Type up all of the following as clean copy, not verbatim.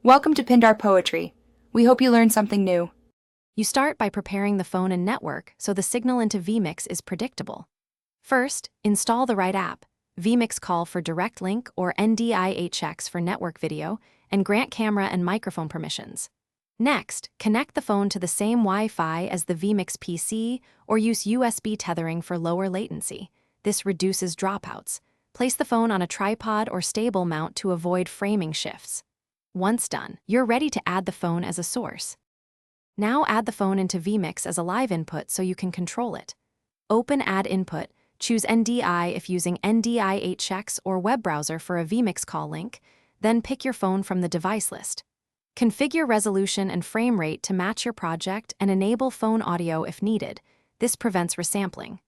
Welcome to Pindar Poetry. We hope you learned something new. You start by preparing the phone and network so the signal into Vmix is predictable. First, install the right app. Vmix call for direct link or NDIHX for network video, and grant camera and microphone permissions. Next, connect the phone to the same Wi-Fi as the Vmix PC or use USB tethering for lower latency. This reduces dropouts. Place the phone on a tripod or stable mount to avoid framing shifts. Once done, you're ready to add the phone as a source. Now add the phone into Vmix as a live input so you can control it. Open Add Input, choose NDI if using NDIHX or web browser for a Vmix call link, then pick your phone from the device list. Configure resolution and frame rate to match your project and enable phone audio if needed. This prevents resampling.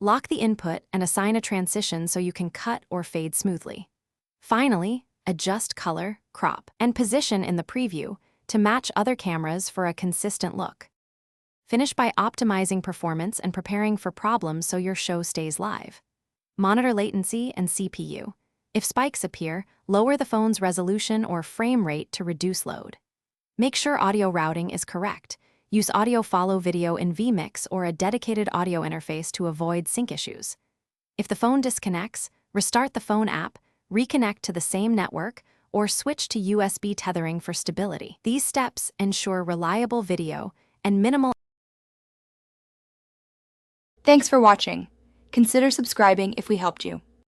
Lock the input and assign a transition so you can cut or fade smoothly. Finally, adjust color, crop, and position in the preview to match other cameras for a consistent look. Finish by optimizing performance and preparing for problems so your show stays live. Monitor latency and CPU. If spikes appear, lower the phone's resolution or frame rate to reduce load. Make sure audio routing is correct. Use audio follow video in Vmix or a dedicated audio interface to avoid sync issues. If the phone disconnects, restart the phone app, reconnect to the same network, or switch to USB tethering for stability. These steps ensure reliable video and minimal. Thanks for watching. Consider subscribing if we helped you.